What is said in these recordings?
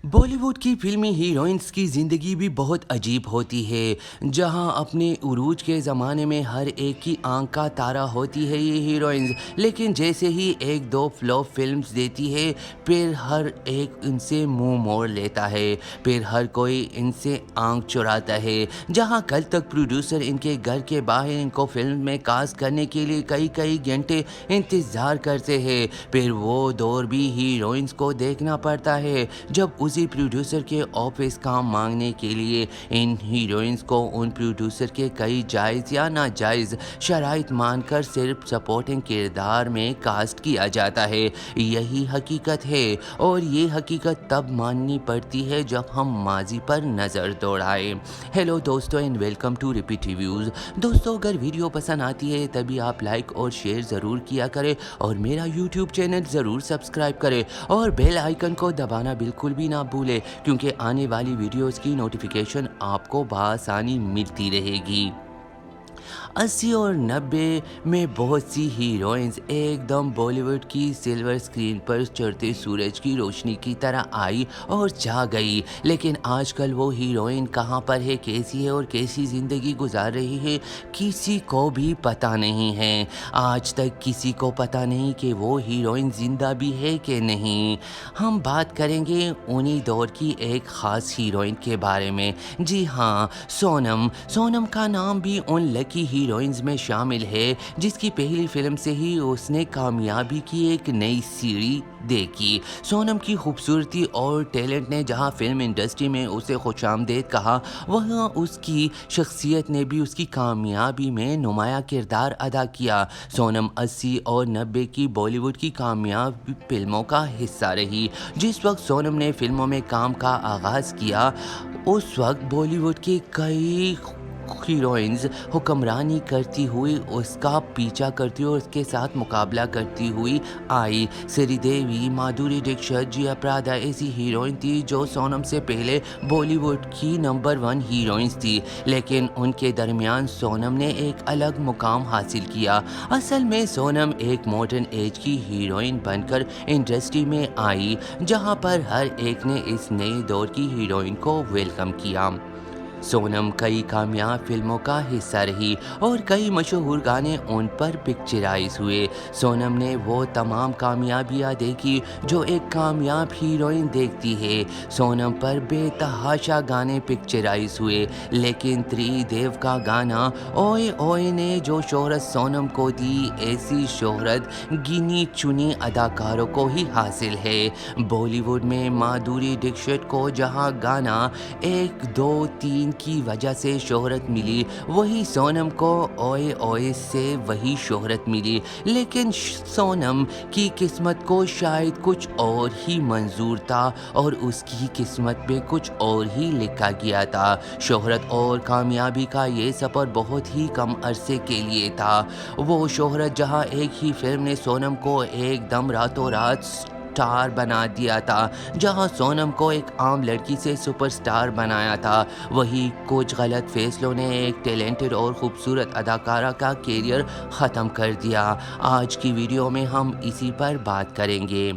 बॉलीवुड की फिल्मी हीरोइंस की ज़िंदगी भी बहुत अजीब होती है। जहां अपने उरूज के ज़माने में हर एक की आंख का तारा होती है ये हीरोइंस, लेकिन जैसे ही एक दो फ्लॉप फिल्म्स देती है फिर हर एक इनसे मुंह मोड़ लेता है, फिर हर कोई इनसे आंख चुराता है। जहां कल तक प्रोड्यूसर इनके घर के बाहर इनको फिल्म में कास्ट करने के लिए कई कई घंटे इंतज़ार करते हैं, फिर वो दौर भी हीरोइंस को देखना पड़ता है जब उसी प्रोड्यूसर के ऑफिस काम मांगने के लिए इन हीरोइंस को उन प्रोड्यूसर के कई जायज़ या नाजायज़ शराइत मानकर सिर्फ सपोर्टिंग किरदार में कास्ट किया जाता है। यही हकीकत है और ये हकीकत तब माननी पड़ती है जब हम माजी पर नज़र दौड़ाएं। हेलो दोस्तों and welcome to repeat reviews. दोस्तों, अगर वीडियो पसंद आती है तभी आप लाइक और शेयर ज़रूर किया करें और मेरा यूट्यूब चैनल ज़रूर सब्सक्राइब करें और बेल आइकन को दबाना बिल्कुल भी ना भूलें, क्योंकि आने वाली वीडियोस की नोटिफिकेशन आपको बआसानी मिलती रहेगी। 80 और 90 में बहुत सी हीरोइंस एकदम बॉलीवुड की सिल्वर स्क्रीन पर चढ़ते सूरज की रोशनी की तरह आई और जा गई, लेकिन आजकल वो हीरोइन कहाँ पर है, कैसी है और कैसी ज़िंदगी गुजार रही है किसी को भी पता नहीं है। आज तक किसी को पता नहीं कि वो हीरोइन जिंदा भी है कि नहीं। हम बात करेंगे उन्हीं दौर की एक ख़ास हीरोइन के बारे में। जी हाँ, सोनम। सोनम का नाम भी उन लकी हीरोइंस में शामिल है जिसकी पहली फिल्म से ही उसने कामयाबी की एक नई सीढ़ी देखी। सोनम की खूबसूरती और टैलेंट ने जहां फिल्म इंडस्ट्री में उसे खुशामदीद कहा, वहाँ उसकी शख्सियत ने भी उसकी कामयाबी में नुमाया किरदार अदा किया। सोनम 80 और 90 की बॉलीवुड की कामयाब फिल्मों का हिस्सा रही। जिस वक्त सोनम ने फिल्मों में काम का आगाज़ किया उस वक्त बॉलीवुड के कई हीरोइंस हुक्मरानी करती हुई उसका पीछा करती और उसके साथ मुकाबला करती हुई आई। श्रीदेवी, माधुरी दीक्षित, जिया प्रादा ऐसी हीरोइन थी जो सोनम से पहले बॉलीवुड की नंबर 1 हीरोइंस थी, लेकिन उनके दरमियान सोनम ने एक अलग मुकाम हासिल किया। असल में सोनम एक मॉडर्न एज की हीरोइन बनकर इंडस्ट्री में आई, जहां पर हर एक ने इस नए दौर की हीरोइन को वेलकम किया। सोनम कई कामयाब फिल्मों का हिस्सा रही और कई मशहूर गाने उन पर पिक्चराइज हुए। सोनम ने वो तमाम कामयाबियाँ देखी जो एक कामयाब हीरोइन देखती है। सोनम पर बेतहाशा गाने पिक्चराइज हुए, लेकिन त्रिदेव का गाना ओए ओए ने जो शोहरत सोनम को दी, ऐसी शोहरत गिनी चुनी अदाकारों को ही हासिल है। बॉलीवुड में माधुरी दीक्षित को जहाँ गाना 1 2 3 की वजह से शोहरत मिली, वही सोनम को ओए ओए से वही शोहरत मिली, लेकिन सोनम की किस्मत को शायद कुछ और ही मंजूर था और उसकी किस्मत में कुछ और ही लिखा गया था। शोहरत और कामयाबी का ये सफ़र बहुत ही कम अरसे के लिए था। वो शोहरत जहाँ एक ही फिल्म ने सोनम को एकदम रातों रात स्टार बना दिया था, जहां सोनम को एक आम लड़की से सुपरस्टार बनाया था, वही कुछ गलत फैसलों ने एक टैलेंटेड और खूबसूरत अदाकारा का करियर ख़त्म कर दिया। आज की वीडियो में हम इसी पर बात करेंगे।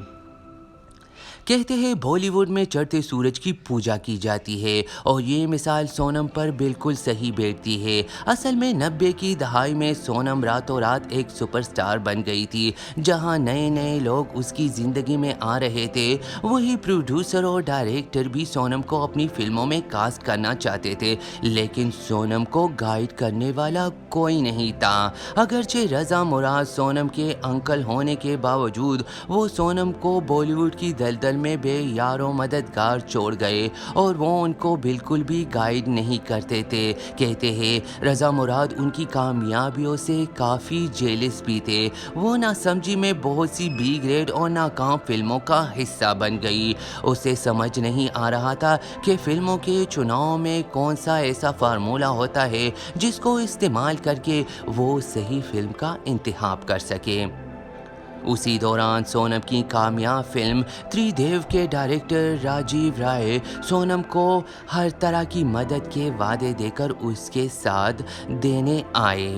कहते हैं बॉलीवुड में चढ़ते सूरज की पूजा की जाती है और ये मिसाल सोनम पर बिल्कुल सही बैठती है। असल में 90 की दहाई में सोनम रातों रात एक सुपरस्टार बन गई थी। जहां नए नए लोग उसकी ज़िंदगी में आ रहे थे, वही प्रोड्यूसर और डायरेक्टर भी सोनम को अपनी फिल्मों में कास्ट करना चाहते थे, लेकिन सोनम को गाइड करने वाला कोई नहीं था। अगरचे रज़ा मुराद सोनम के अंकल होने के बावजूद वो सोनम को बॉलीवुड की दलदल में बेयारो मददगार छोड़ गए और वो उनको बिल्कुल भी गाइड नहीं करते थे। कहते हैं रज़ा मुराद उनकी कामयाबियों से काफ़ी जेलिस भी थे। वो नासमझी में बहुत सी बी ग्रेड और नाकाम फिल्मों का हिस्सा बन गई। उसे समझ नहीं आ रहा था कि फिल्मों के चुनाव में कौन सा ऐसा फार्मूला होता है जिसको इस्तेमाल करके वो सही फिल्म का इंतखाब कर सके। उसी दौरान सोनम की कामयाब फिल्म त्रिदेव के डायरेक्टर राजीव राय सोनम को हर तरह की मदद के वादे देकर उसके साथ देने आए।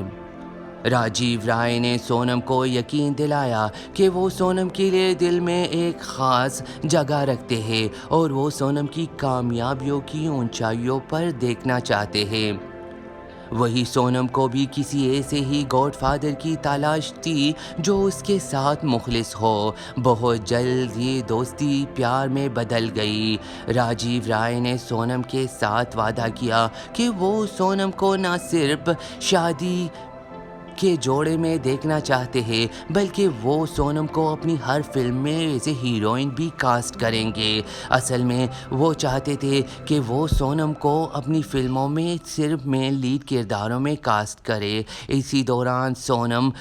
राजीव राय ने सोनम को यकीन दिलाया कि वो सोनम के लिए दिल में एक ख़ास जगह रखते हैं और वो सोनम की कामयाबियों की ऊंचाइयों पर देखना चाहते हैं। वही सोनम को भी किसी ऐसे ही गॉडफादर की तलाश थी जो उसके साथ मुखलिस हो। बहुत जल्द ये दोस्ती प्यार में बदल गई। राजीव राय ने सोनम के साथ वादा किया कि वो सोनम को न सिर्फ शादी के जोड़े में देखना चाहते हैं बल्कि वो सोनम को अपनी हर फिल्म में एज ए हीरोइन भी कास्ट करेंगे। असल में वो चाहते थे कि वो सोनम को अपनी फिल्मों में सिर्फ मेन लीड किरदारों में कास्ट करे। इसी दौरान सोनम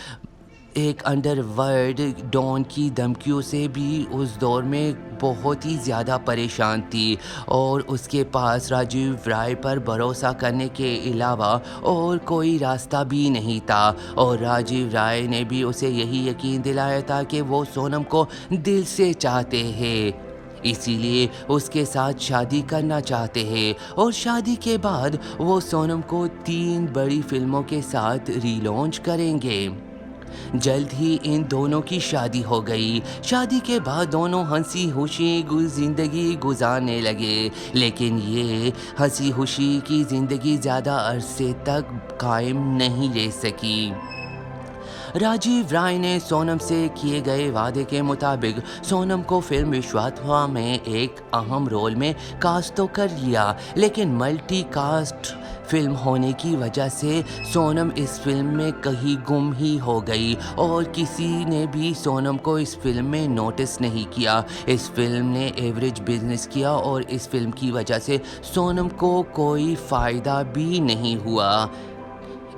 एक अंडरवर्ल्ड डॉन की धमकियों से भी उस दौर में बहुत ही ज़्यादा परेशान थी और उसके पास राजीव राय पर भरोसा करने के अलावा और कोई रास्ता भी नहीं था। और राजीव राय ने भी उसे यही यकीन दिलाया था कि वो सोनम को दिल से चाहते हैं, इसीलिए उसके साथ शादी करना चाहते हैं। और शादी के बाद वो सोनम को 3 बड़ी फिल्मों के साथ रीलॉन्च करेंगे। जल्द ही इन दोनों की शादी हो गई। शादी के बाद दोनों हंसी खुशी जिंदगी गुजारने लगे, लेकिन ये हंसी खुशी की जिंदगी ज़्यादा अरसे तक कायम नहीं रह सकी। राजीव राय ने सोनम से किए गए वादे के मुताबिक सोनम को फिल्म विश्वात्मा में एक अहम रोल में कास्ट तो कर लिया, लेकिन मल्टी कास्ट फिल्म होने की वजह से सोनम इस फिल्म में कहीं गुम ही हो गई और किसी ने भी सोनम को इस फिल्म में नोटिस नहीं किया। इस फिल्म ने एवरेज बिजनेस किया और इस फिल्म की वजह से सोनम को कोई फ़ायदा भी नहीं हुआ।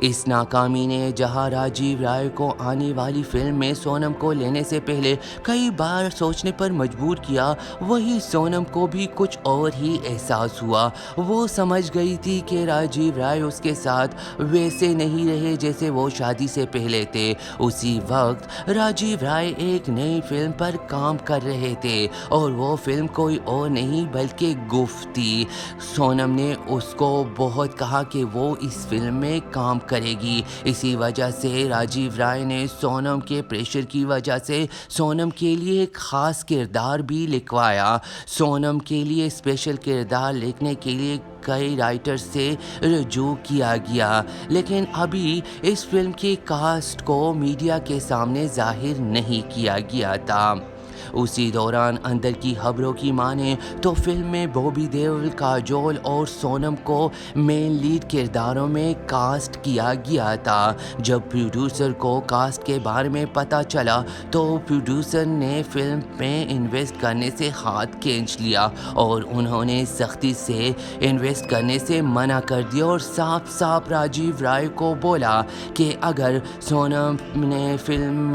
इस नाकामी ने जहां राजीव राय को आने वाली फिल्म में सोनम को लेने से पहले कई बार सोचने पर मजबूर किया, वही सोनम को भी कुछ और ही एहसास हुआ। वो समझ गई थी कि राजीव राय उसके साथ वैसे नहीं रहे जैसे वो शादी से पहले थे। उसी वक्त राजीव राय एक नई फिल्म पर काम कर रहे थे और वो फिल्म कोई और नहीं बल्कि गुफ थी। सोनम ने उसको बहुत कहा कि वो इस फिल्म में काम करेगी। इसी वजह से राजीव राय ने सोनम के प्रेशर की वजह से सोनम के लिए एक ख़ास किरदार भी लिखवाया। सोनम के लिए स्पेशल किरदार लिखने के लिए कई राइटर्स से रजू किया गया, लेकिन अभी इस फिल्म की कास्ट को मीडिया के सामने जाहिर नहीं किया गया था। उसी दौरान अंदर की खबरों की माने तो फिल्म में बॉबी देओल, काजोल और सोनम को मेन लीड किरदारों में कास्ट किया गया था। जब प्रोड्यूसर को कास्ट के बारे में पता चला तो प्रोड्यूसर ने फिल्म में इन्वेस्ट करने से हाथ खींच लिया और उन्होंने सख्ती से इन्वेस्ट करने से मना कर दिया और साफ साफ राजीव राय को बोला कि अगर सोनम ने फिल्म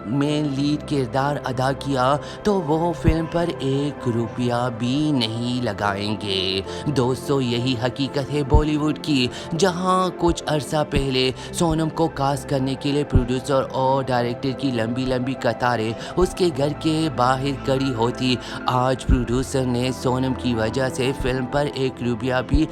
में लीड किरदार अदा किया तो वो फिल्म पर 1 रुपया भी नहीं लगाएंगे। दोस्तों, यही हकीकत है बॉलीवुड की, जहां कुछ अरसा पहले सोनम को कास्ट करने के लिए प्रोड्यूसर और डायरेक्टर की लंबी लंबी कतारें उसके घर के बाहर खड़ी होती, आज प्रोड्यूसर ने सोनम की वजह से फिल्म पर 1 रुपया भी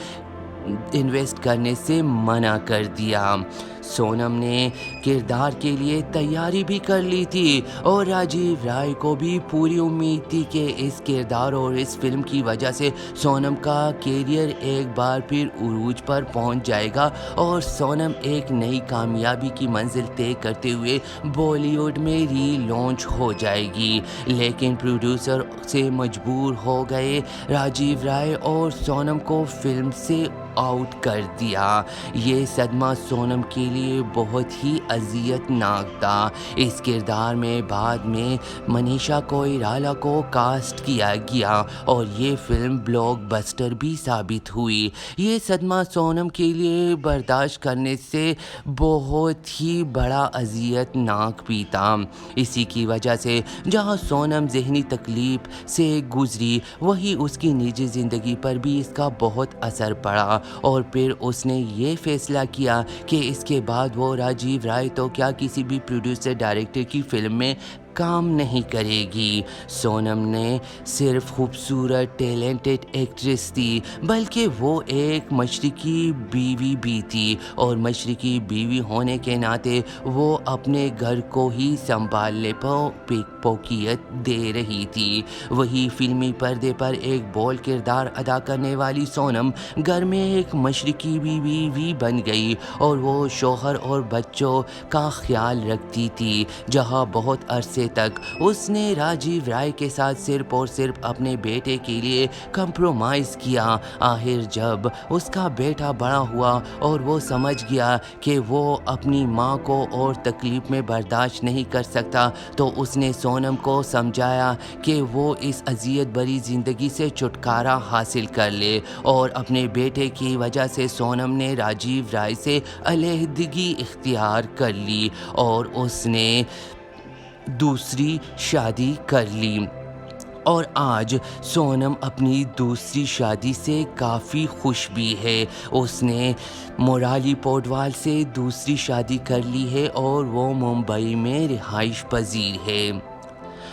इन्वेस्ट करने से मना कर दिया। सोनम ने किरदार के लिए तैयारी भी कर ली थी और राजीव राय को भी पूरी उम्मीद थी कि इस किरदार और इस फिल्म की वजह से सोनम का कैरियर एक बार फिर उरूज पर पहुंच जाएगा और सोनम एक नई कामयाबी की मंजिल तय करते हुए बॉलीवुड में री-लॉन्च हो जाएगी। लेकिन प्रोड्यूसर से मजबूर हो गए राजीव राय और सोनम को फिल्म से आउट कर दिया। ये सदमा सोनम के लिए बहुत ही अजियतनाक था। इस किरदार में बाद में मनीषा कोइराला को कास्ट किया गया और ये फिल्म ब्लॉकबस्टर भी साबित हुई। ये सदमा सोनम के लिए बर्दाश्त करने से बहुत ही बड़ा अजियतनाक भी था। इसी की वजह से जहां सोनम जहनी तकलीफ से गुजरी, वही उसकी निजी ज़िंदगी पर भी इसका बहुत असर पड़ा और फिर उसने ये फैसला किया कि इसके बाद वो राजीव राय तो क्या किसी भी प्रोड्यूसर डायरेक्टर की फिल्म में काम नहीं करेगी। सोनम ने सिर्फ खूबसूरत टैलेंटेड एक्ट्रेस थी, बल्कि वो एक मशरकी बीवी भी थी, और मशरकी बीवी होने के नाते वो अपने घर को ही संभालने पर पोकियत दे रही थी। वही फिल्मी पर्दे पर एक बोल्ड किरदार अदा करने वाली सोनम घर में एक मशरकी बीवी भी बन गई, और वो शोहर और बच्चों का ख्याल रखती थी। जहां बहुत अरसे तक उसने राजीव राय के साथ सिर्फ और सिर्फ अपने बेटे के लिए कंप्रोमाइज़ किया, आखिर जब उसका बेटा बड़ा हुआ और वो समझ गया कि वो अपनी माँ को और तकलीफ़ में बर्दाश्त नहीं कर सकता, तो उसने सोनम को समझाया कि वो इस अजियत भरी ज़िंदगी से छुटकारा हासिल कर ले, और अपने बेटे की वजह से सोनम ने राजीव राय से अलहदगी इख्तियार कर ली और उसने दूसरी शादी कर ली। और आज सोनम अपनी दूसरी शादी से काफ़ी खुश भी है। उसने मोराली पोडवाल से दूसरी शादी कर ली है और वो मुंबई में रिहाइश पजीर है।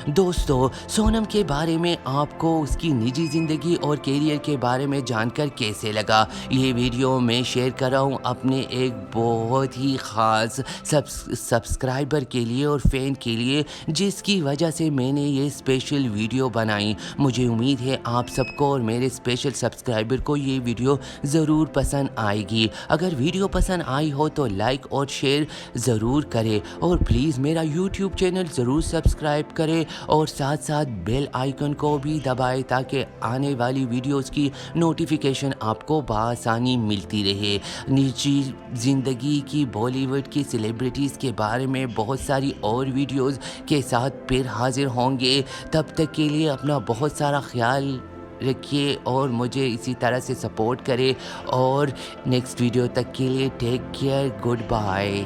दोस्तों, सोनम के बारे में आपको उसकी निजी ज़िंदगी और करियर के बारे में जानकर कैसे लगा? ये वीडियो मैं शेयर कर रहा हूँ अपने एक बहुत ही ख़ास सब्सक्राइबर के लिए और फ़ैन के लिए, जिसकी वजह से मैंने ये स्पेशल वीडियो बनाई। मुझे उम्मीद है आप सबको और मेरे स्पेशल सब्सक्राइबर को ये वीडियो ज़रूर पसंद आएगी। अगर वीडियो पसंद आई हो तो लाइक और शेयर ज़रूर करें, और प्लीज़ मेरा यूट्यूब चैनल ज़रूर सब्सक्राइब करें और साथ साथ बेल आइकन को भी दबाएं ताकि आने वाली वीडियोस की नोटिफिकेशन आपको बआसानी मिलती रहे। निजी ज़िंदगी की बॉलीवुड की सेलिब्रिटीज़ के बारे में बहुत सारी और वीडियोस के साथ फिर हाजिर होंगे। तब तक के लिए अपना बहुत सारा ख्याल रखिए और मुझे इसी तरह से सपोर्ट करें, और नेक्स्ट वीडियो तक के लिए टेक केयर, गुड बाय।